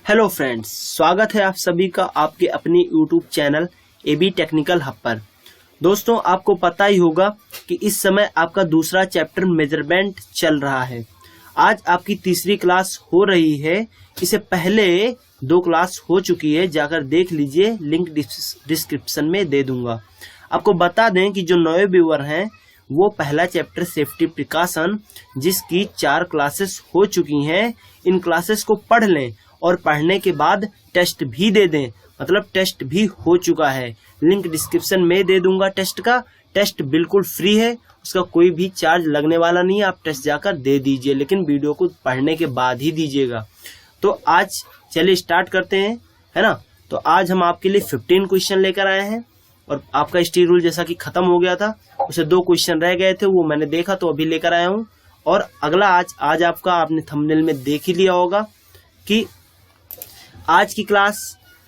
Hello friends, स्वागत है आप सभी का आपके अपने YouTube channel AB technical hub पर। दोस्तों, आपको पता ही होगा कि इस समय आपका दूसरा चैप्टर मेजरमेंट चल रहा है। आज आपकी तीसरी क्लास हो रही है। इससे पहले 2 क्लास हो चुकी है, जाकर देख लीजिए, लिंक डिस्क्रिप्शन में दे दूंगा। आपको बता दें कि जो नए व्यूअर हैं वो पहला चैप्टर सेफ्टी प्रिकॉशन, जिसकी 4 क्लासेस हो चुकी हैं, इन क्लासेस को पढ़ लें और पढ़ने के बाद टेस्ट भी दे दें। मतलब टेस्ट भी हो चुका है, लिंक डिस्क्रिप्शन में दे दूंगा। टेस्ट का टेस्ट बिल्कुल फ्री है, उसका कोई भी चार्ज लगने वाला नहीं है। आप टेस्ट जाकर दे दीजिए, लेकिन वीडियो को पढ़ने के बाद ही दीजिएगा। तो आज चलिए स्टार्ट करते हैं, है ना। तो आज हम आपके लिए 15 क्वेश्चन लेकर आए हैं और आपका स्टील रूल जैसा कि खत्म हो गया था, उसे 2 क्वेश्चन रह गए थे, वो मैंने देखा तो अभी लेकर आया हूँ। और अगला आज आपका आपने थंबनेल में देख ही लिया होगा कि आज की क्लास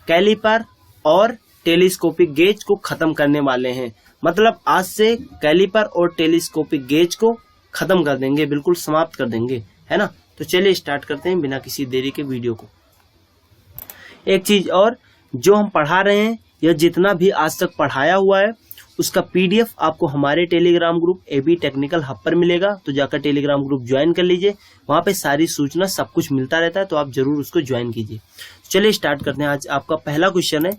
कैलिपर और टेलीस्कोपिक गेज को खत्म करने वाले हैं। मतलब आज से कैलिपर और टेलीस्कोपिक गेज को खत्म कर देंगे, बिल्कुल समाप्त कर देंगे, है ना। तो चलिए स्टार्ट करते हैं बिना किसी देरी के वीडियो को। एक चीज और, जो हम पढ़ा रहे हैं या जितना भी आज तक पढ़ाया हुआ है उसका PDF आपको हमारे Telegram group AB technical hub पर मिलेगा। तो जाकर टेलीग्राम ग्रुप ज्वाइन कर लीजिए, वहां पे सारी सूचना सब कुछ मिलता रहता है, तो आप जरूर उसको ज्वाइन कीजिए। चलिए स्टार्ट करते हैं। आज आपका पहला क्वेश्चन है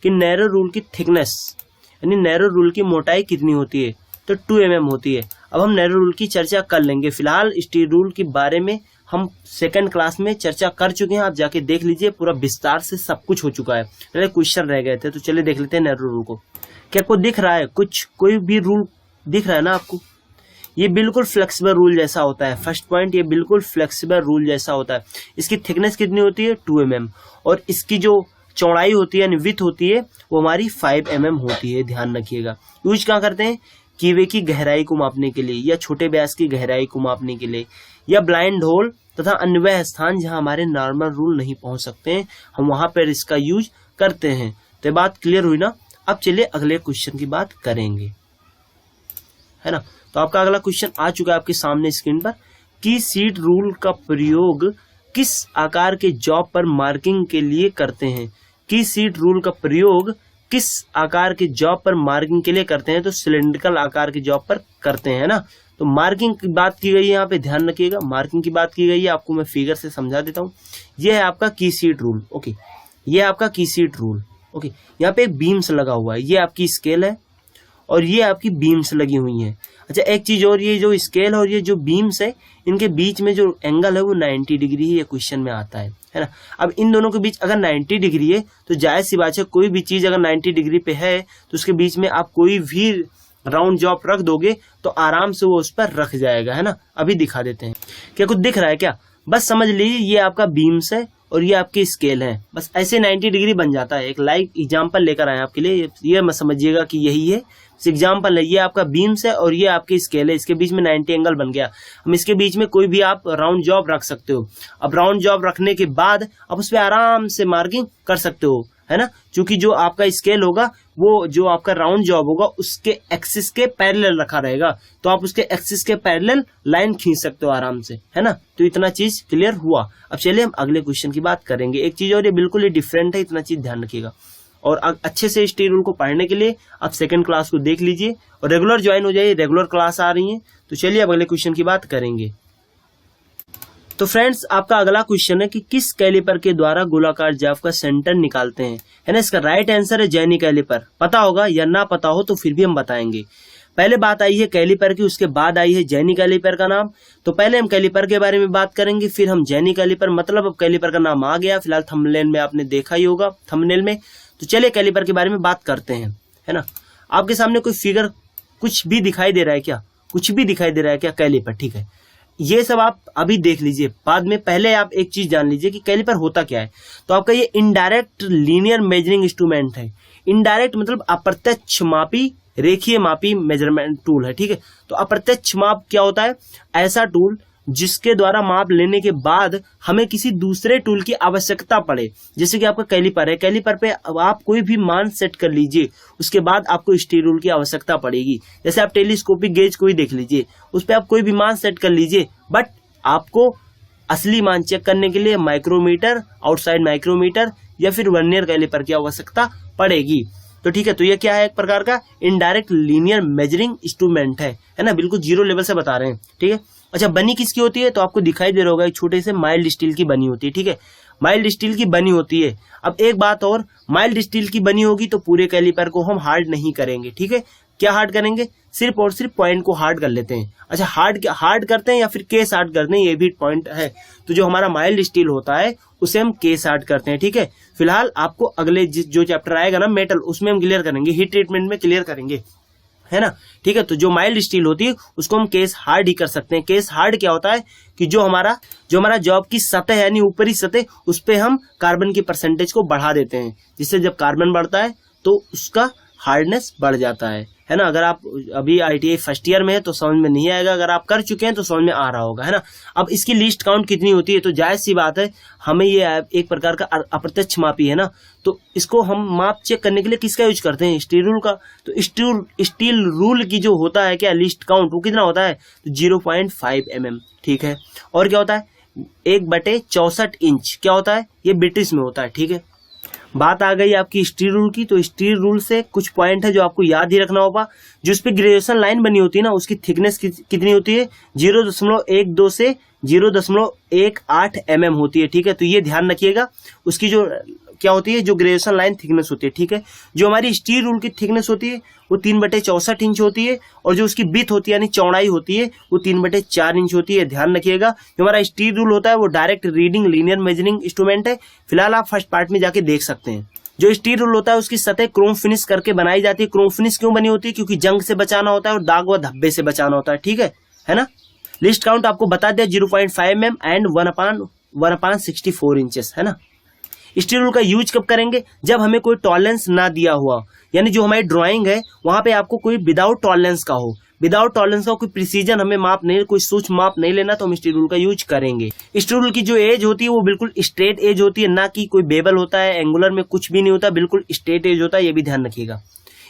कि नैरो रूल की थिकनेस यानी नैरो रूल की मोटाई कितनी होती है। तो 2 mm होती है। अब हम नैरो रूल की चर्चा कर लेंगे। फिलहाल स्टील रूल के बारे में हम सेकंड क्लास में चर्चा कर चुके हैं, आप जाके देख लीजिए, पूरा विस्तार से सब कुछ हो चुका है। पहले क्वेश्चन रह गए थे, तो चलिए देख लेते हैं नैरो रूल को। क्या आपको दिख रहा है कुछ, कोई भी रूल दिख रहा है ना आपको? ये बिल्कुल फ्लेक्सिबल रूल जैसा होता है। फर्स्ट पॉइंट, ये बिल्कुल फ्लेक्सिबल रूल जैसा होता है। इसकी थिकनेस कितनी होती है? 2 mm। और इसकी जो चौड़ाई होती है यानी विड्थ होती है वो हमारी 5 mm होती है। ध्यान रखिएगा। यूज कहाँ करते हैं? कीवे की गहराई को मापने के लिए, या छोटे व्यास की गहराई को मापने के लिए, या ब्लाइंड होल तथा अन्य वह स्थान जहां हमारे नॉर्मल रूल नहीं पहुंच सकते हैं, हम वहां पर इसका यूज करते हैं। तो बात क्लियर हुई ना। अब चलिए अगले क्वेश्चन की बात करेंगे, है ना। तो आपका अगला क्वेश्चन आ चुका है आपके सामने स्क्रीन पर कि सीट रूल का प्रयोग किस आकार के जॉब पर मार्किंग के लिए करते हैं। की सीट रूल का प्रयोग किस आकार के जॉब पर मार्किंग के लिए करते हैं? तो सिलेंड्रिकल आकार के जॉब पर करते हैं ना। तो मार्किंग की बात की गई है यहाँ पे, ध्यान रखिएगा। मार्किंग की बात की गई है, आपको मैं फिगर से समझा देता हूँ। ये है आपका की सीट रूल, ओके। ये आपका की सीट रूल, ओके। यहाँ पे एक बीम्स लगा हुआ है, ये आपकी स्केल है और ये आपकी बीम्स लगी हुई हैं। अच्छा, एक चीज और, ये जो स्केल और ये जो बीम्स है, इनके बीच में जो एंगल है वो 90 डिग्री है। ये क्वेश्चन में आता है ना। अब इन दोनों के बीच अगर 90 डिग्री है तो जायज सी बात है, कोई भी चीज अगर 90 डिग्री पे है तो उसके बीच में आप कोई भी राउंड जॉब रख दोगे तो आराम से वो उस पर रख जाएगा, है ना। अभी दिखा देते हैं। क्या कुछ दिख रहा है क्या? बस समझ लीजिए, ये आपका बीम्स है और ये आपकी स्केल है। बस ऐसे 90 डिग्री बन जाता है। एक लाइव एग्जांपल लेकर आए आपके लिए, ये मत समझिएगा कि यही है, एग्जांपल है। ये आपका बीम्स है और ये आपकी स्केल है, इसके बीच में 90 एंगल बन गया। हम इसके बीच में कोई भी आप राउंड जॉब रख सकते हो। अब राउंड जॉब रखने के बाद आप उस पर आराम से मार्किंग कर सकते हो, है ना। क्योंकि जो आपका स्केल होगा वो जो आपका राउंड जॉब होगा उसके एक्सिस के पैरेलल रखा रहेगा, तो आप उसके एक्सिस के पैरेलल लाइन खींच सकते हो आराम से, है ना। तो इतना चीज क्लियर हुआ। अब चलिए हम अगले क्वेश्चन की बात करेंगे। एक चीज और, ये बिल्कुल ही डिफरेंट है, इतना चीज ध्यान रखिएगा। और अच्छे से स्टील रूल को पढ़ने के लिए आप सेकंड क्लास को देख लीजिए और रेगुलर ज्वाइन हो जाइए, रेगुलर क्लास आ रही है। तो चलिए अब अगले क्वेश्चन की बात करेंगे। तो फ्रेंड्स, आपका अगला क्वेश्चन है कि किस कैलिपर के द्वारा गोलाकार जॉब का सेंटर निकालते हैं, है ना। इसका राइट आंसर है जेनी कैलिपर। पता होगा या ना पता हो तो फिर भी हम बताएंगे। पहले बात आई है कैलिपर की, उसके बाद आई है जेनी कैलिपर का नाम। तो पहले हम कैलिपर के बारे में बात करेंगे, फिर हम जेनी कैलिपर। मतलब अब कैलिपर का नाम आ गया, फिलहाल थंबनेल में आपने देखा ही होगा, थंबनेल में। तो चलिए कैलिपर के बारे में बात करते हैं, है ना। आपके सामने कोई फिगर कुछ भी दिखाई दे रहा है क्या? कुछ भी दिखाई दे रहा है क्या? कैलिपर, ठीक है। ये सब आप अभी देख लीजिए, बाद में। पहले आप एक चीज जान लीजिए कि कैलिपर होता क्या है। तो आपका ये इनडायरेक्ट लीनियर मेजरिंग इंस्ट्रूमेंट है। इनडायरेक्ट मतलब अप्रत्यक्ष मापी रेखीय मापी मेजरमेंट टूल है, ठीक है। तो अप्रत्यक्ष माप क्या होता है? ऐसा टूल जिसके द्वारा माप लेने के बाद हमें किसी दूसरे टूल की आवश्यकता पड़े। जैसे कि आपका कैलिपर है, कैलिपर पे आप कोई भी मान सेट कर लीजिए, उसके बाद आपको स्टील रूल की आवश्यकता पड़ेगी। जैसे आप टेलीस्कोपिक गेज को ही देख लीजिए, उस पर आप कोई भी मान सेट कर लीजिए, बट आपको असली मान चेक करने के लिए माइक्रोमीटर, आउटसाइड माइक्रोमीटर या फिर वर्नियर कैलिपर की आवश्यकता पड़ेगी। तो ठीक है, तो ये क्या है, एक प्रकार का इनडायरेक्ट लीनियर मेजरिंग इंस्ट्रूमेंट है ना, बिल्कुल जीरो लेवल से बता रहे हैं। ठीक है, अच्छा बनी किसकी होती है, तो आपको दिखाई दे रहा होगा एक छोटे से माइल्ड स्टील की बनी होती है। ठीक है, माइल्ड स्टील की बनी होती है। अब एक बात और, माइल्ड स्टील की बनी होगी तो पूरे कैलिपर को हम हार्ड नहीं करेंगे। ठीक है, क्या हार्ड करेंगे, सिर्फ और सिर्फ पॉइंट को हार्ड कर लेते हैं। अच्छा, हार्ड करते हैं या फिर केस हार्ड करते हैं, ये भी पॉइंट है। तो जो हमारा माइल्ड स्टील होता है उसे हम केस हार्ड करते हैं। ठीक है, फिलहाल आपको अगले जो चैप्टर आएगा ना मेटल, उसमें हम क्लियर करेंगे, हीट ट्रीटमेंट में क्लियर करेंगे, है ना। ठीक है, तो जो माइल्ड स्टील होती है उसको हम केस हार्ड ही कर सकते हैं। केस हार्ड क्या होता है कि जो हमारा जॉब की सतह यानी ऊपरी सतह, उस पे हम कार्बन की परसेंटेज को बढ़ा देते हैं, जिससे जब कार्बन बढ़ता है तो उसका हार्डनेस बढ़ जाता है ना। अगर आप अभी ITI फर्स्ट ईयर में है तो समझ में नहीं आएगा, अगर आप कर चुके हैं तो समझ में आ रहा होगा, है ना। अब इसकी लिस्ट काउंट कितनी होती है, तो जायज सी बात है, हमें ये एक प्रकार का अप्रत्यक्ष मापी है ना, तो इसको हम माप चेक करने के लिए किसका यूज करते हैं, स्टील रूल का। तो स्टील रूल की जो होता है क्या लिस्ट काउंट, वो कितना होता है, तो 0.5 mm। ठीक है, और क्या होता है, 1/64 इंच क्या होता है, ये ब्रिटिश में होता है। ठीक है, बात आ गई आपकी स्टील रूल की, तो स्टील रूल से कुछ पॉइंट है जो आपको याद ही रखना होगा। जो उस पर ग्रेजुएशन लाइन बनी होती है ना, उसकी थिकनेस कितनी होती है, 0.12 से 0.18 mm होती है। ठीक है, तो ये ध्यान रखिएगा, उसकी जो क्या होती है, जो ग्रेजुएशन लाइन थिकनेस होती है। ठीक है, जो हमारी स्टील रूल की थिकनेस होती है वो 3/64 इंच होती है, और जो उसकी विड्थ होती है यानी चौड़ाई होती है वो 3/4 इंच होती है। ध्यान रखिएगा, जो हमारा स्टील रूल होता है वो direct reading linear measuring instrument है। फिलहाल आप फर्स्ट पार्ट में जाके देख सकते हैं। जो स्टील रूल होता है उसकी सतह क्रोम फिनिश करके बनाई जाती है। क्रोम फिनिश क्यों बनी होती है, क्योंकि जंग से बचाना होता है और दाग व धब्बे से बचाना होता है। ठीक है ना। लिस्ट काउंट आपको बता दिया, 0.5 mm एंड 1/64 इंचेस, है ना। स्टील रूल का यूज कब करेंगे, जब हमें कोई टॉलरेंस ना दिया हुआ, यानी जो हमारी ड्राइंग है वहां पे आपको कोई विदाउट टॉलरेंस का हो, विदाउट टॉलरेंस का कोई प्रिसीजन हमें माप नहीं, कोई सूक्ष्म माप नहीं लेना, तो हम स्टील रूल का यूज करेंगे। स्टील रूल की जो एज होती है वो बिल्कुल स्ट्रेट एज होती है, ना कि कोई बेबल होता है, एंगुलर में कुछ भी नहीं होता, बिल्कुल स्ट्रेट एज होता है, ये भी ध्यान रखिएगा।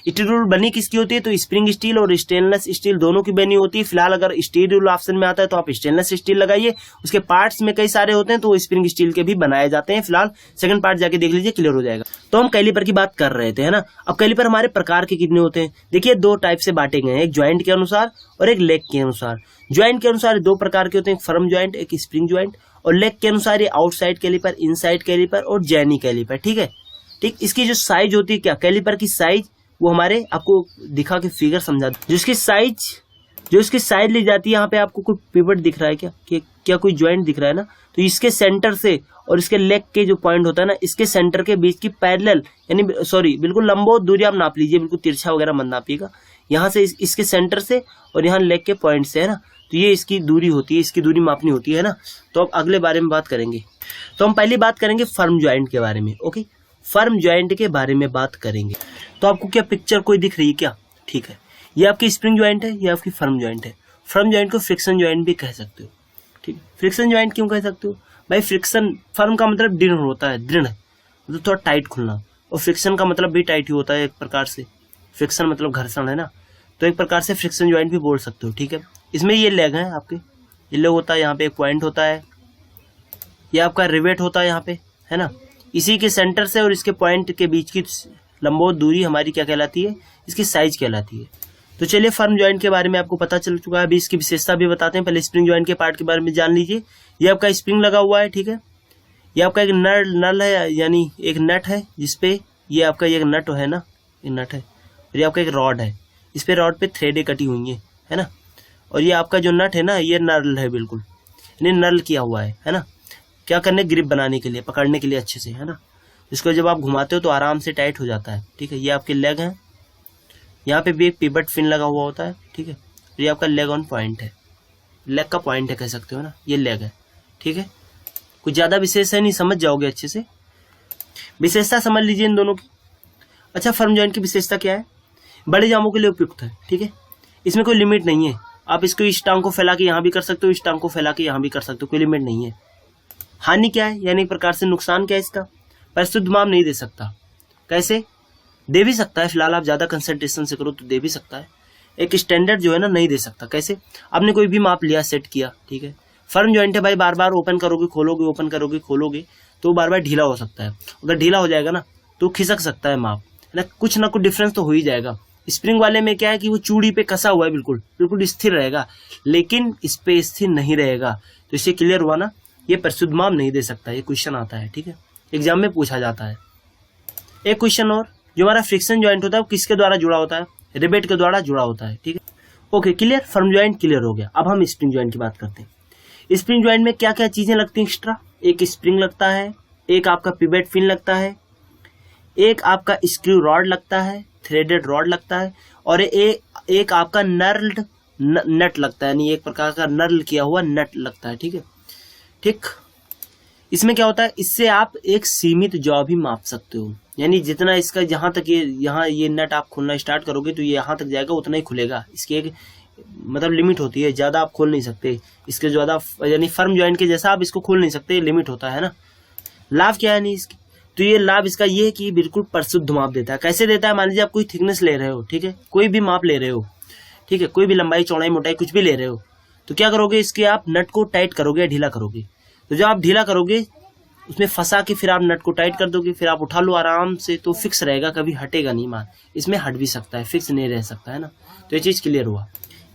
स्टील रूल बनी किसकी होती है, तो स्प्रिंग स्टील और स्टेनलेस स्टील दोनों की बनी होती है। फिलहाल अगर स्टील रूल ऑप्शन में आता है तो आप स्टेनलेस स्टील लगाइए, उसके पार्ट्स में कई सारे होते हैं तो स्प्रिंग स्टील के भी बनाए जाते हैं। फिलहाल सेकंड पार्ट जाके देख लीजिए, क्लियर हो जाएगा। तो हम कैलिपर की बात कर रहे थे, है ना। अब कैलिपर हमारे प्रकार के कितने होते हैं, देखिए दो टाइप से बांटे गए हैं, एक ज्वाइंट के अनुसार और एक लेग के अनुसार। ज्वाइंट के अनुसार दो प्रकार के होते हैं, एक फर्म ज्वाइंट, एक स्प्रिंग ज्वाइंट, और लेग के अनुसार ये आउटसाइड कैलिपर, इनसाइड कैलिपर और जैनी कैलिपर। ठीक है, ठीक। इसकी जो साइज होती है, क्या कैलिपर की साइज, वो हमारे आपको दिखा के फिगर समझा दो। जो इसकी साइज ली जाती है, यहाँ पे आपको कोई पिवट दिख रहा है क्या कोई ज्वाइंट दिख रहा है ना, तो इसके सेंटर से और इसके लेग के जो पॉइंट होता है ना, इसके सेंटर के बीच की पैरेलल यानी सॉरी बिल्कुल लंबवत दूरी आप नाप लीजिए, बिल्कुल तिरछा वगैरह मत नापिएगा। यहाँ से इसके सेंटर से और यहाँ लेग के पॉइंट से, है ना, तो ये इसकी दूरी होती है, इसकी दूरी मापनी होती है ना। तो अब अगले बारे में बात करेंगे, तो हम पहली बात करेंगे फर्म ज्वाइंट के बारे में। ओके, फर्म ज्वाइंट के बारे में बात करेंगे। तो आपको क्या पिक्चर कोई दिख रही है क्या, ठीक है, ये आपकी स्प्रिंग ज्वाइंट है, ये आपकी फर्म ज्वाइंट है। फर्म ज्वाइंट को फ्रिक्शन ज्वाइंट भी कह सकते हो, ठीक। फ्रिक्शन ज्वाइंट क्यों कह सकते हो भाई, फ्रिक्शन, फर्म का मतलब दृढ़ होता है, दृढ़ मतलब थोड़ा टाइट खुलना, और फ्रिक्शन का मतलब भी टाइट ही होता है एक प्रकार से। फ्रिक्शन मतलब घर्षण, है ना, तो एक प्रकार से फ्रिक्शन ज्वाइंट भी बोल सकते हो। ठीक है, इसमें ये लेग है आपके, ये लेग होता है, यहाँ पे एक पॉइंट होता है, ये आपका रिवेट होता है यहाँ पे, है ना। इसी के सेंटर से और इसके पॉइंट के बीच की लंबवत दूरी हमारी क्या कहलाती है, इसकी साइज कहलाती है। तो चलिए फर्म ज्वाइंट के बारे में आपको पता चल चुका है, अभी इसकी विशेषता भी बताते हैं। पहले स्प्रिंग ज्वाइंट के पार्ट के बारे में जान लीजिए। ये आपका स्प्रिंग लगा हुआ है, ठीक है, ये आपका एक नल है, यानी एक नट है, जिसपे ये आपका एक नट है ना, ये नट है, और ये आपका एक रॉड है, इस पे रॉड पे थ्रेडें कटी हुई है ना, और ये आपका जो नट है ना, ये नल है, बिल्कुल यानी नल किया हुआ है ना, क्या करने, ग्रिप बनाने के लिए, पकड़ने के लिए अच्छे से, है ना। इसको जब आप घुमाते हो तो आराम से टाइट हो जाता है। ठीक है, ये आपके लेग हैं, यहाँ पे भी एक पिवट फिन लगा हुआ होता है, ठीक है, ये आपका लेग ऑन पॉइंट है, लेग का पॉइंट है कह सकते हो ना, ये लेग है। ठीक है, कुछ ज्यादा विशेष है नहीं, समझ जाओगे अच्छे से, विशेषता समझ लीजिए इन दोनों की। अच्छा, फर्म ज्वाइंट की विशेषता क्या है, बड़े जामों के लिए उपयुक्त है। ठीक है, इसमें कोई लिमिट नहीं है, आप इसको इस टांग को फैला के यहाँ भी कर सकते हो, इस टांग को फैला के यहाँ भी कर सकते हो, कोई लिमिट नहीं है। हानि क्या है, यानी एक प्रकार से नुकसान क्या है इसका, परिशुद्ध माप नहीं दे सकता। कैसे, दे भी सकता है, फिलहाल आप ज्यादा कंसंट्रेशन से करो तो दे भी सकता है, एक स्टैंडर्ड जो है ना नहीं दे सकता। कैसे, आपने कोई भी माप लिया, सेट किया, ठीक है, फर्म जॉइंट है भाई, बार बार ओपन करोगे खोलोगे, ओपन करोगे खोलोगे तो बार बार ढीला हो सकता है। अगर ढीला हो जाएगा ना तो खिसक सकता है माप, है ना कुछ डिफरेंस तो हो ही जाएगा। स्प्रिंग वाले में क्या है कि वो चूड़ी पे कसा हुआ है, बिल्कुल बिल्कुल स्थिर रहेगा, लेकिन इस पे स्थिर नहीं रहेगा। तो इससे क्लियर हुआ ना, ये परिशुद्ध माप नहीं दे सकता, ये क्वेश्चन आता है, ठीक है, एग्जाम में पूछा जाता है। एक क्वेश्चन और, जो हमारा फ्रिक्शन जॉइंट होता है वो किसके द्वारा जुड़ा होता है? रिवेट के द्वारा जुड़ा होता है, ठीक है। Okay clear, firm joint clear हो गया। अब हम स्प्रिंग जॉइंट की बात करते हैं। स्प्रिंग जॉइंट में क्या क्या चीजें लगती हैं एक्स्ट्रा? एक स्प्रिंग लगता है, एक आपका पिवेट पिन लगता है, एक आपका स्क्रू रॉड लगता है, थ्रेडेड रॉड लगता है, और एक आपका नर्ल्ड नट लगता है, यानी एक प्रकार का नर्ल किया हुआ नट लगता है, ठीक है। ठीक, इसमें क्या होता है, इससे आप एक सीमित जॉब ही माप सकते हो, यानी जितना इसका जहां तक ये नट आप खोलना स्टार्ट करोगे तो ये यहाँ तक जाएगा, उतना ही खुलेगा। इसकी एक मतलब लिमिट होती है, ज्यादा आप खोल नहीं सकते इसके, ज्यादा यानी फर्म जॉइंट के जैसा आप इसको खोल नहीं सकते, लिमिट होता है ना। लाभ क्या है नहीं इसकी, तो ये लाभ इसका ये है कि बिल्कुल परिशुद्ध माप देता है। कैसे देता है? मान लीजिए आप कोई थिकनेस ले रहे हो, ठीक है, कोई भी माप ले रहे हो, ठीक है, कोई भी लंबाई चौड़ाई मोटाई कुछ भी ले रहे हो, तो क्या करोगे, इसके आप नट को टाइट करोगे, ढीला करोगे। तो जब आप ढीला करोगे उसमें फंसा के फिर आप नट को टाइट कर दोगे, फिर आप उठा लो आराम से, तो फिक्स रहेगा, कभी हटेगा नहीं माल। इसमें हट भी सकता है, फिक्स नहीं रह सकता, है ना। तो ये चीज क्लियर हुआ।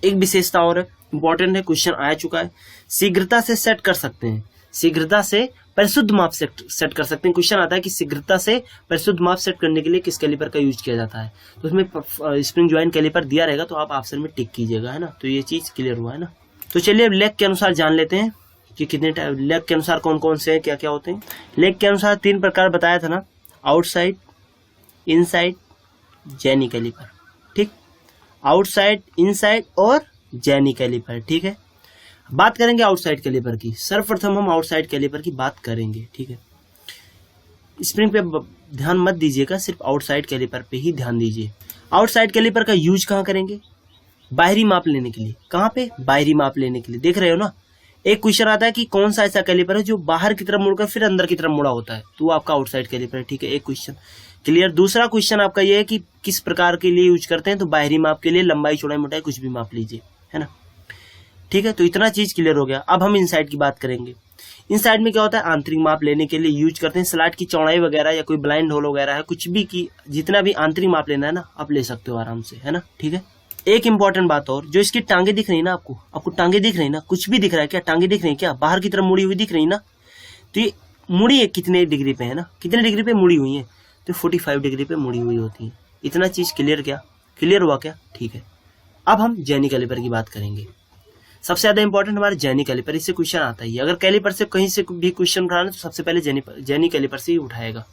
एक विशेषता और है, इंपॉर्टेंट है, क्वेश्चन आ चुका है, शीघ्रता से सेट कर सकते हैं, शीघ्रता से परिशुद्ध माप सेट कर सकते हैं। क्वेश्चन आता है कि शीघ्रता से परिशुद्ध माप सेट करने के लिए किस कैलिपर का यूज किया जाता है, तो उसमें स्प्रिंग जॉइंट कैलिपर दिया रहेगा, तो आप ऑप्शन में टिक कीजिएगा, है ना। तो ये चीज क्लियर हुआ, है ना। तो चलिए अब लेग के अनुसार जान लेते हैं कि कितने लेग के अनुसार कौन कौन से हैं, क्या क्या होते हैं। लेग के अनुसार 3 प्रकार बताया था ना, आउटसाइड, इनसाइड, जेनी कैलिपर, ठीक, आउटसाइड, इनसाइड और जेनी कैलिपर, ठीक है। बात करेंगे आउटसाइड कैलिपर की, सर्वप्रथम हम आउटसाइड कैलिपर की बात करेंगे, ठीक है। स्प्रिंग पे ध्यान मत दीजिएगा, सिर्फ आउटसाइड कैलिपर पे ही ध्यान दीजिए। आउटसाइड कैलिपर का यूज कहाँ करेंगे? बाहरी माप लेने के लिए। कहाँ पे? बाहरी माप लेने के लिए। देख रहे हो ना, एक क्वेश्चन आता है कि कौन सा ऐसा कैलिपर है जो बाहर की तरफ मुड़कर फिर अंदर की तरफ मुड़ा होता है, तो वो आपका आउटसाइड कैलिपर है, ठीक है। एक क्वेश्चन क्लियर। दूसरा क्वेश्चन आपका ये है कि किस प्रकार के लिए यूज करते हैं, तो बाहरी माप के लिए लंबाई चौड़ाई मोटाई कुछ भी माप लीजिए, है ना, ठीक है। तो इतना चीज क्लियर हो गया। अब हम इनसाइड की बात करेंगे। इनसाइड में क्या होता है, आंतरिक माप लेने के लिए यूज करते हैं। स्लॉट की चौड़ाई वगैरह या कोई ब्लाइंड होल वगैरह है, कुछ भी की जितना भी आंतरिक माप लेना है ना, आप ले सकते हो आराम से, है ना, ठीक है। एक इंपॉर्टेंट बात और, जो इसकी टांगे दिख रही ना आपको टांगे दिख रही ना, कुछ भी दिख रहा है क्या? टांगे दिख रही है क्या? बाहर की तरफ मुड़ी हुई दिख रही ना, तो ये मुड़ी है कितने डिग्री पे, है ना, कितने डिग्री पे मुड़ी हुई है, तो 45 डिग्री पे मुड़ी हुई होती है। इतना चीज क्लियर क्या? क्लियर हुआ क्या? ठीक है। अब हम जेनी कैलिपर की बात करेंगे। सबसे ज्यादा इंपॉर्टेंट हमारा जेनी कैलिपर, इससे क्वेश्चन आता ही है। अगर कैलिपर से कहीं से भी क्वेश्चन उठाना तो सबसे पहले जेनी कैलिपर से ही उठाएगा,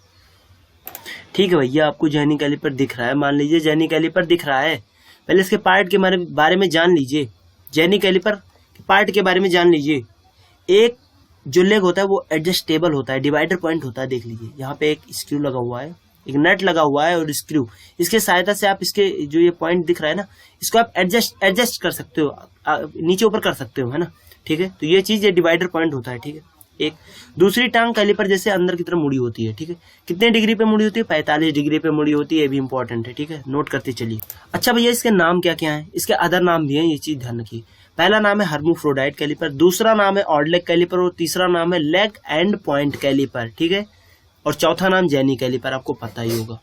ठीक है भैया। आपको जेनी कैलिपर दिख रहा है, मान लीजिए जेनी कैलिपर दिख रहा है, पहले इसके पार्ट के बारे में जान लीजिए, जेनी कैलिपर के पार्ट के बारे में जान लीजिए। एक जो लेग होता है वो एडजस्टेबल होता है, डिवाइडर पॉइंट होता है, देख लीजिए यहाँ पे एक स्क्रू लगा हुआ है, एक नट लगा हुआ है और स्क्रू, इसके सहायता से आप इसके जो ये पॉइंट दिख रहा है ना, इसको आप एडजस्ट कर सकते हो, नीचे ऊपर कर सकते हो, है ना, ठीक है। तो ये चीज ये डिवाइडर पॉइंट होता है, ठीक है। एक दूसरी टांग कैलिपर जैसे अंदर की तरफ मुड़ी होती है, ठीक है। कितने डिग्री पे मुड़ी होती है? 45 डिग्री पे मुड़ी होती है, ये भी इंपॉर्टेंट है, ठीक है, नोट करते चलिए। अच्छा भैया, इसके नाम क्या क्या है? इसके अदर नाम भी हैं, ये चीज ध्यान रखिए। पहला नाम है हर्माफ्रोडाइट कैलिपर, दूसरा नाम है ऑड लेग कैलिपर और तीसरा नाम है लेग एंड पॉइंट कैलिपर, ठीक है। और चौथा नाम जेनी कैलिपर, आपको पता ही होगा।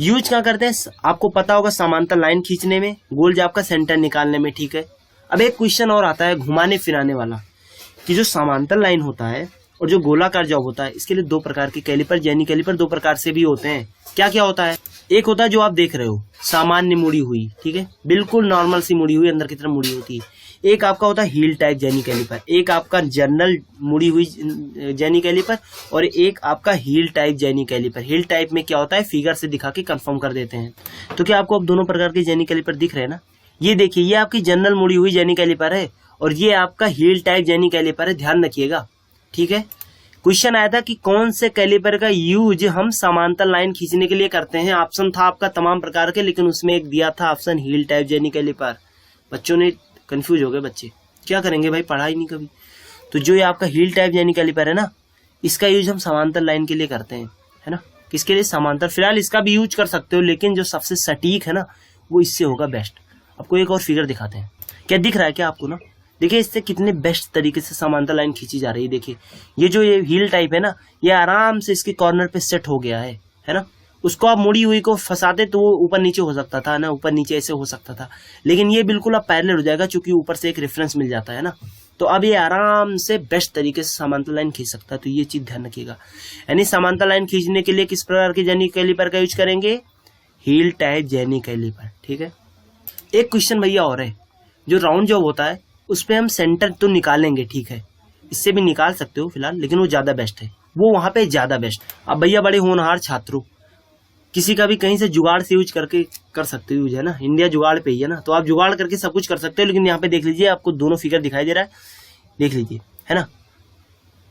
यूज क्या करते हैं आपको पता होगा, समांतर लाइन खींचने में, गोल जाप का सेंटर निकालने में, ठीक है। अब एक क्वेश्चन और आता है घुमाने फिराने वाला, कि जो समांतर लाइन होता है और जो गोलाकार जॉब होता है, इसके लिए 2 प्रकार के कैलिपर, जेनी कैलिपर 2 प्रकार से भी होते हैं। क्या क्या होता है? एक होता है जो आप देख रहे हो, सामान्य मुड़ी हुई, ठीक है, बिल्कुल नॉर्मल सी मुड़ी हुई, अंदर की तरफ मुड़ी होती है। एक आपका होता है हील टाइप जेनी कैलिपर, एक आपका जनरल मुड़ी हुई जेनी कैलिपर, और एक आपका heel type jenny calliper. Heel type में क्या होता है, फिगर से दिखा के कंफर्म कर देते हैं। तो क्या आपको अब दोनों प्रकार के जेनी कैलिपर दिख रहे हैं ना? ये देखिए, ये आपकी जनरल मुड़ी हुई जेनी कैलिपर है और ये आपका हील टाइप जेनी कैलिपर है, ध्यान रखिएगा, ठीक है। क्वेश्चन आया था कि कौन से कैलिपर का यूज हम समांतर लाइन खींचने के लिए करते हैं। ऑप्शन था आपका तमाम प्रकार के, लेकिन उसमें एक दिया था option heel type jenny calliper. बच्चों ने कंफ्यूज हो गए, बच्चे क्या करेंगे भाई, पढ़ा ही नहीं कभी। तो जो ये आपका हील टाइप जेनी कैलिपर है ना, इसका यूज हम समांतर लाइन के लिए करते हैं, है ना। किसके लिए? समांतर। फिलहाल इसका भी यूज कर सकते हो, लेकिन जो सबसे सटीक है ना, वो इससे होगा बेस्ट। आपको एक और फिगर दिखाते हैं, क्या दिख रहा है क्या आपको ना? देखिए इससे कितने बेस्ट तरीके से समांतर लाइन खींची जा रही है। देखिए ये जो ये हील टाइप है ना, ये आराम से इसके कॉर्नर पे सेट हो गया है ना। उसको आप मुड़ी हुई को फंसाते तो वो ऊपर नीचे हो सकता था ना, ऊपर नीचे ऐसे हो सकता था, लेकिन ये बिल्कुल अब पैरेलल हो जाएगा क्योंकि ऊपर से एक रेफरेंस मिल जाता है ना। तो अब ये आराम से बेस्ट तरीके से समांतर लाइन खींच सकता है। तो ये चीज ध्यान रखिएगा। यानी समांतर लाइन खींचने के लिए किस प्रकार के जेनी कैलिपर का यूज करेंगे? Heel type jenny calliper. ठीक है। एक क्वेश्चन भैया और है, जो राउंड जॉब होता है उस पर हम सेंटर तो निकालेंगे, ठीक है, इससे भी निकाल सकते हो फिलहाल, लेकिन वो ज्यादा बेस्ट है, वो वहां पे ज्यादा बेस्ट। अब भैया बड़े होनहार छात्रों, किसी का भी कहीं से जुगाड़ से यूज करके कर सकते हो यूज, है ना। इंडिया जुगाड़ पे ही है ना, तो आप जुगाड़ करके सब कुछ कर सकते हो। लेकिन यहाँ पे देख लीजिए, आपको दोनों फिगर दिखाई दे रहा है, देख लीजिए, है ना।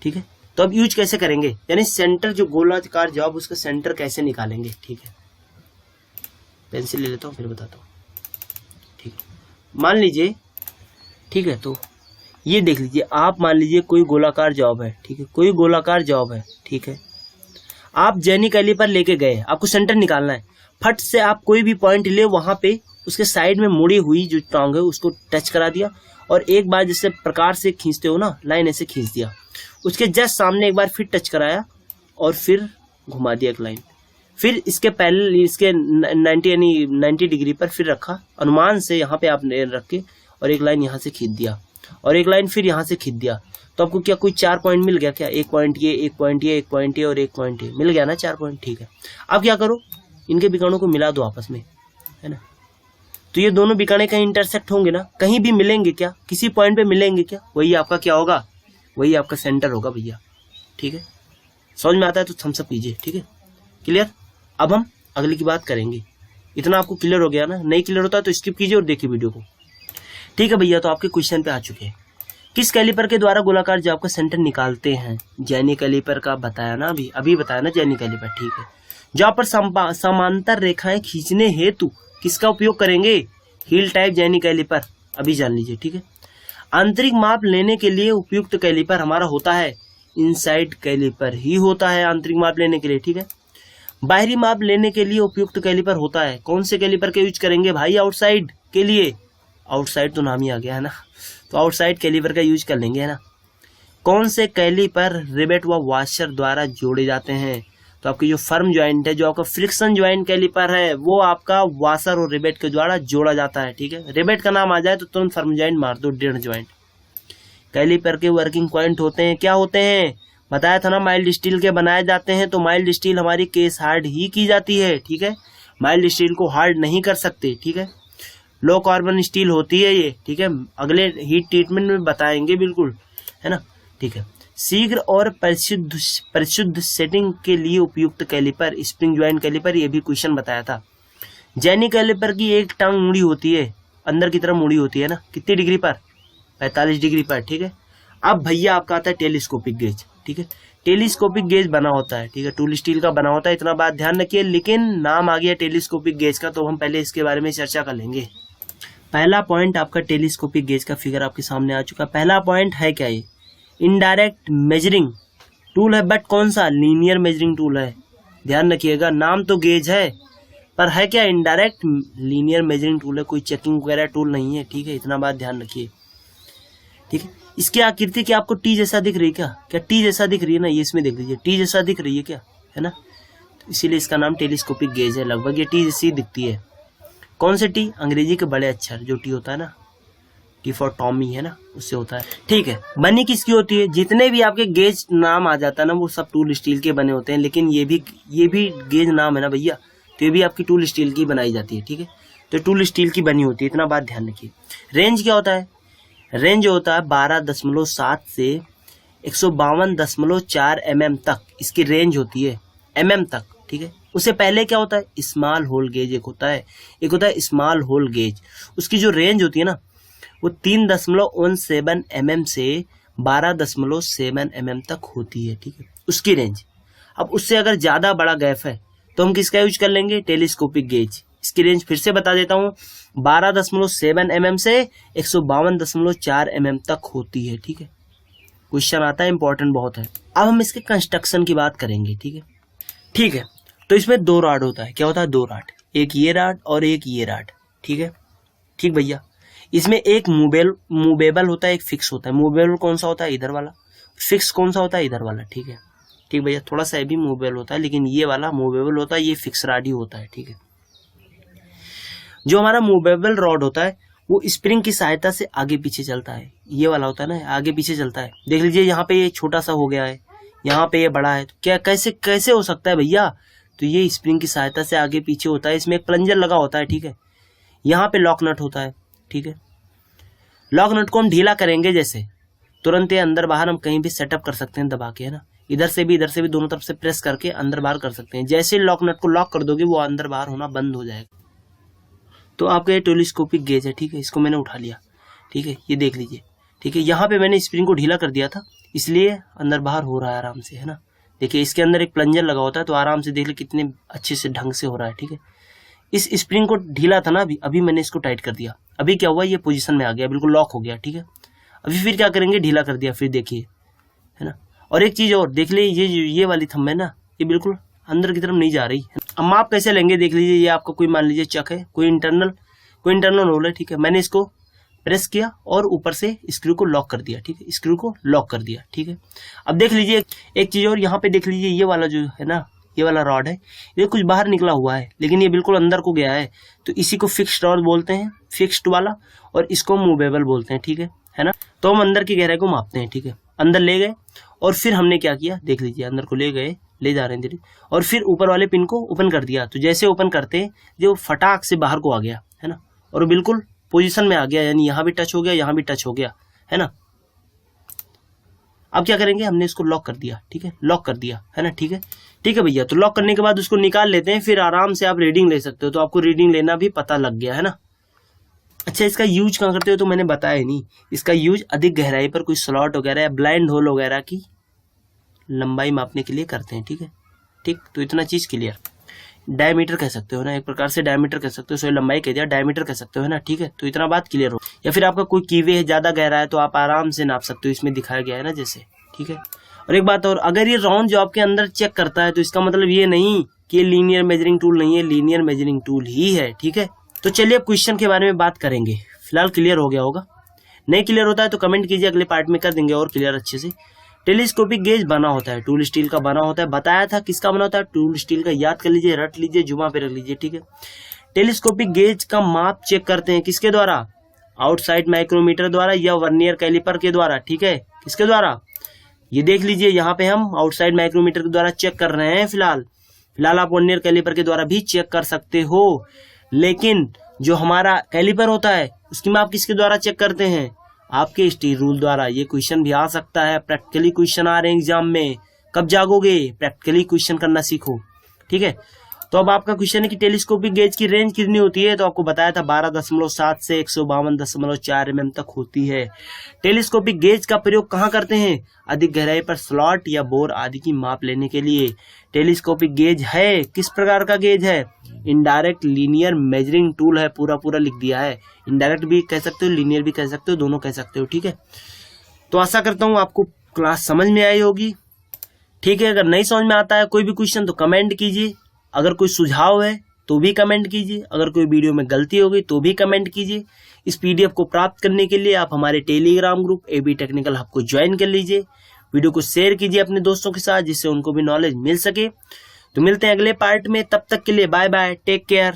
ठीक है, तो अब यूज कैसे करेंगे, यानी सेंटर जो गोलाकार जॉब उसका सेंटर कैसे निकालेंगे। ठीक है, पेंसिल ले लेता हूँ फिर बताता हूँ। ठीक है, मान लीजिए, ठीक है, तो ये देख लीजिए, आप मान लीजिए कोई गोलाकार जॉब है, ठीक है, कोई गोलाकार जॉब है, ठीक है, आप जेनी कैलिपर लेके गए, आपको सेंटर निकालना है। फट से आप कोई भी पॉइंट ले, वहां पे उसके साइड में मुड़ी हुई जो टांग है उसको टच करा दिया, और एक बार जिस प्रकार से खींचते हो ना लाइन, ऐसे खींच दिया, उसके जस्ट सामने एक बार फिर टच कराया और फिर घुमा दिया एक लाइन, फिर इसके पहले इसके 90 डिग्री पर फिर रखा, अनुमान से यहाँ पे आपने रख के, और एक लाइन यहाँ से खींच दिया, और एक लाइन फिर यहाँ से खींच दिया। तो आपको क्या कोई 4 पॉइंट मिल गया क्या? एक पॉइंट ये, एक पॉइंट ये, एक पॉइंट ये और एक पॉइंट ये, मिल गया ना 4 पॉइंट। ठीक है, अब क्या करो, इनके विकर्णों को मिला दो आपस में, है ना। तो ये दोनों विकर्ण कहीं इंटरसेक्ट होंगे ना, कहीं भी मिलेंगे क्या? किसी पॉइंट पे मिलेंगे क्या? वही आपका क्या होगा? वही आपका सेंटर होगा भैया। ठीक है, समझ में आता है तो थम्स अप कीजिए। ठीक है, क्लियर। अब हम अगले की बात करेंगे। इतना आपको क्लियर हो गया ना? नहीं क्लियर होता है तो स्किप कीजिए और देखिए वीडियो को। ठीक है भैया, तो आपके क्वेश्चन पे आ चुके हैं। किस कैलिपर के द्वारा गोलाकार जॉब का सेंटर निकालते हैं? जेनी कैलिपर का बताया ना, अभी बताया ना जेनी कैलिपर। ठीक है, जॉब पर समांतर रेखाएं खींचने हेतु किसका उपयोग करेंगे? Heel type jenny calliper. अभी जान लीजिए। ठीक है, आंतरिक माप लेने के लिए उपयुक्त कैलिपर हमारा होता है इनसाइड कैलिपर ही होता है, आंतरिक माप लेने के लिए। ठीक है, बाहरी माप लेने के लिए उपयुक्त कैलिपर होता है, कौन से कैलिपर का यूज करेंगे भाई? आउटसाइड के लिए। आउटसाइड तो नाम ही आ गया है ना, तो आउटसाइड कैलिपर का यूज कर लेंगे, है ना। कौन से कैलिपर रिवेट व वॉशर द्वारा जोड़े जाते हैं? तो आपकी जो फर्म ज्वाइंट है, जो आपका फ्रिक्शन ज्वाइंट कैलिपर है, वो आपका वॉशर और रिवेट के द्वारा जोड़ा जाता है। ठीक है, रिवेट का नाम आ जाए तो तुरंत फर्म ज्वाइंट मार दो, डेढ़ ज्वाइंट। कैलिपर के वर्किंग पॉइंट होते हैं, क्या होते हैं? बताया था ना, माइल्ड स्टील के बनाए जाते हैं, तो माइल्ड स्टील हमारी केस हार्ड ही की जाती है। ठीक है, माइल्ड स्टील को हार्ड नहीं कर सकते। ठीक है, लो कार्बन स्टील होती है ये। ठीक है, अगले हीट ट्रीटमेंट में बताएंगे बिल्कुल, है ना। ठीक है, शीघ्र और परिशुद्ध सेटिंग के लिए उपयुक्त कैलिपर स्प्रिंग ज्वाइंट कैलिपर, ये भी क्वेश्चन बताया था। जेनी कैलिपर की एक टांग मुड़ी होती है, अंदर की तरफ मुड़ी होती है ना, कितनी डिग्री पर? 45 डिग्री पर। ठीक है, अब भैया आपका आता है टेलीस्कोपिक गेज। ठीक है, टेलीस्कोपिक गेज बना होता है, ठीक है, टूल स्टील का बना होता है, इतना बात ध्यान रखिए। लेकिन नाम आ गया टेलीस्कोपिक गेज का, तो हम पहले इसके बारे में चर्चा कर लेंगे। पहला पॉइंट आपका टेलीस्कोपिक गेज का फिगर आपके सामने आ चुका। पहला पॉइंट है क्या? ये इनडायरेक्ट मेजरिंग टूल है, बट कौन सा? लीनियर मेजरिंग टूल है। ध्यान रखिएगा, नाम तो गेज है पर है क्या? इनडायरेक्ट लीनियर मेजरिंग टूल है, कोई चेकिंग वगैरह टूल नहीं है। ठीक है, इतना बात ध्यान रखिए। ठीक है, इसकी आकृति क्या आपको टी जैसा दिख रही है? क्या टी जैसा दिख रही है ना? ये इसमें देख लीजिए, टी जैसा दिख रही है क्या, है ना। तो इसीलिए इसका नाम टेलीस्कोपिक गेज है। लगभग ये टी जैसी दिखती है। कौन से टी? अंग्रेजी के बड़े अक्षर जो टी होता है ना, टी फॉर टॉमी, है ना, उससे होता है। ठीक है, बनी किसकी होती है? जितने भी आपके गेज नाम आ जाता है ना, वो सब टूल स्टील के बने होते हैं। लेकिन ये भी गेज नाम है ना भैया, तो ये भी आपकी टूल स्टील की बनाई जाती है। ठीक है, तो टूल स्टील की बनी होती है, इतना बात ध्यान रखिए। रेंज क्या होता है? रेंज होता है 12.7 से 152.4 mm तक, इसकी रेंज होती है mm तक। ठीक है, उससे पहले क्या होता है? स्मॉल होल गेज एक होता है स्मॉल होल गेज। उसकी जो रेंज होती है ना, वो 3.17 mm से 12.7 mm तक होती है। ठीक है, उसकी रेंज। अब उससे अगर ज्यादा बड़ा गैप है तो हम किसका यूज कर लेंगे? Telescopic gauge. इसकी रेंज फिर से बता देता हूँ, 12.7 mm से 152.4 mm तक होती है। ठीक है, क्वेश्चन आता है, इंपॉर्टेंट बहुत है। अब हम इसके कंस्ट्रक्शन की बात करेंगे। ठीक है, ठीक है, तो इसमें 2 रॉड होता है। क्या होता है? 2 रॉड, एक ये रॉड और एक ये रॉड। ठीक है, ठीक भैया, इसमें एक मूवेबल होता है, एक फिक्स होता है। मूवेबल कौन सा होता है? इधर वाला। फिक्स कौन सा होता है? इधर वाला। ठीक है, ठीक भैया, थोड़ा सा भी मूवेबल होता है, लेकिन ये वाला मूवेबल होता है, ये फिक्स रॉड ही होता है। ठीक है, जो हमारा मूवेबल रॉड होता है वो स्प्रिंग की सहायता से आगे पीछे चलता है। ये वाला होता है ना, आगे पीछे चलता है। देख लीजिए यहाँ पे ये छोटा सा हो गया है, यहाँ पे ये बड़ा है, तो क्या कैसे कैसे हो सकता है भैया? तो ये स्प्रिंग की सहायता से आगे पीछे होता है। इसमें एक प्लंजर लगा होता है। ठीक है, यहाँ पे लॉक नट होता है। ठीक है, लॉक नट को हम ढीला करेंगे जैसे तुरंत ये अंदर बाहर हम कहीं भी सेटअप कर सकते हैं दबा के, है ना। इधर से भी दोनों तरफ से प्रेस करके अंदर बाहर कर सकते हैं। जैसे लॉक नट को लॉक कर दोगे वो अंदर बाहर होना बंद हो जाएगा। तो आपका ये टेलीस्कोपिक गेज है। ठीक है, इसको मैंने उठा लिया। ठीक है, ये देख लीजिए। ठीक है, यहाँ पे मैंने स्प्रिंग को ढीला कर दिया था, इसलिए अंदर बाहर हो रहा है आराम से, है ना। देखिए इसके अंदर एक प्लंजर लगा होता है, तो आराम से देख लीजिए कितने अच्छे से ढंग से हो रहा है। ठीक है, इस स्प्रिंग को ढीला था ना अभी मैंने इसको टाइट कर दिया। अभी क्या हुआ, ये पोजीशन में आ गया, बिल्कुल लॉक हो गया। ठीक है, अभी फिर क्या करेंगे, ढीला कर दिया, फिर देखिए, है ना। और एक चीज और देख लीजिए, ये वाली थंब है ना, ये बिल्कुल अंदर की तरफ नहीं जा रही। अब माप कैसे लेंगे, देख लीजिए, ये आपका कोई मान लीजिए चक है, कोई इंटरनल रोल है। ठीक है, मैंने इसको प्रेस किया और ऊपर से स्क्रू को लॉक कर दिया। ठीक है, स्क्रू को लॉक कर दिया। ठीक है, अब देख लीजिए एक चीज और, यहाँ पे देख लीजिए ये वाला जो है ना, ये वाला रॉड है, ये कुछ बाहर निकला हुआ है, लेकिन ये बिल्कुल अंदर को गया है, तो इसी को फिक्स्ड रॉड बोलते हैं, फिक्स्ड वाला, और इसको मूवेबल बोलते हैं। ठीक है ना। तो हम अंदर की गहराई को मापते हैं। ठीक है, अंदर ले गए और फिर हमने क्या किया, देख लीजिए, अंदर को ले गए, ले जा रहे हैं धीरे, और फिर ऊपर वाले पिन को ओपन कर दिया। तो जैसे ओपन करते हैं जो फटाक से बाहर को आ गया, है ना, और बिल्कुल पोजीशन में आ गया, यानी यहाँ भी टच हो गया, यहाँ भी टच हो गया, है ना। अब क्या करेंगे, हमने इसको लॉक कर दिया। ठीक है, लॉक कर दिया, है ना। ठीक है, ठीक है भैया, तो लॉक करने के बाद उसको निकाल लेते हैं, फिर आराम से आप रीडिंग ले सकते हो। तो आपको रीडिंग लेना भी पता लग गया, है ना। अच्छा, इसका यूज कहाँ करते हो तो मैंने बताया नहीं। इसका यूज अधिक गहराई पर कोई स्लॉट वगैरह या ब्लाइंड होल वगैरह की लंबाई मापने के लिए करते हैं। ठीक है, ठीक, तो इतना चीज क्लियर। डायमीटर कह सकते हो ना, एक प्रकार से डायमीटर कह सकते हो, सॉरी लंबाई कह दिया, डायमीटर कह सकते हो, है ना। ठीक है, तो इतना बात क्लियर हो। या फिर आपका कोई कीवे है, ज्यादा गहरा है, तो आप आराम से नाप सकते हो, इसमें दिखाया गया है ना जैसे। ठीक है, और एक बात और, अगर ये राउंड जो आपके अंदर चेक करता है, तो इसका मतलब ये नहीं कि ये लीनियर मेजरिंग टूल नहीं है, लीनियर मेजरिंग टूल ही है। ठीक है, तो चलिए अब क्वेश्चन के बारे में बात करेंगे। फिलहाल क्लियर हो गया होगा, नहीं क्लियर होता है तो कमेंट कीजिए, अगले पार्ट में कर देंगे और क्लियर अच्छे से। टेलीस्कोपिक गेज बना होता है, टूल स्टील का बना होता है, बताया था किसका बना होता है, टूल स्टील का। याद कर लीजिए, रट लीजिए, जुमा पे रख लीजिए। ठीक है, टेलीस्कोपिक गेज का माप चेक करते हैं किसके द्वारा, आउटसाइड माइक्रोमीटर द्वारा या वर्नियर कैलिपर के द्वारा। ठीक है, किसके द्वारा, ये देख लीजिए, यहाँ पे हम आउटसाइड माइक्रोमीटर के द्वारा चेक कर रहे हैं। फिलहाल आप वर्नियर कैलिपर के द्वारा भी चेक कर सकते हो, लेकिन जो हमारा कैलिपर होता है उसकी माप किसके द्वारा चेक करते हैं, आपके स्टील रूल द्वारा। ये क्वेश्चन भी आ सकता है, प्रैक्टिकली क्वेश्चन आ रहे हैं एग्जाम में। कब जागोगे, प्रैक्टिकली क्वेश्चन करना सीखो। ठीक है, तो अब आपका क्वेश्चन है कि टेलीस्कोपिक गेज की रेंज कितनी होती है, तो आपको बताया था 12.7 से 152.4 mm तक होती है। टेलीस्कोपिक गेज का प्रयोग कहाँ करते हैं, अधिक गहराई पर स्लॉट या बोर आदि की माप लेने के लिए। टेलीस्कोपिक गेज है किस प्रकार का गेज है, इनडायरेक्ट लीनियर मेजरिंग टूल है, पूरा लिख दिया है। इनडायरेक्ट भी कह सकते हो, लीनियर भी कह सकते हो, दोनों कह सकते हो। ठीक है, तो आशा करता हूँ आपको क्लास समझ में आई होगी। ठीक है, अगर नहीं समझ में आता है कोई भी क्वेश्चन तो कमेंट कीजिए, अगर कोई सुझाव है तो भी कमेंट कीजिए, अगर कोई वीडियो में गलती हो गई तो भी कमेंट कीजिए। इस पीडीएफ को प्राप्त करने के लिए आप हमारे Telegram group AB technical hub को ज्वाइन कर लीजिए। वीडियो को शेयर कीजिए अपने दोस्तों के साथ, जिससे उनको भी नॉलेज मिल सके। तो मिलते हैं अगले पार्ट में, तब तक के लिए बाय बाय, टेक केयर।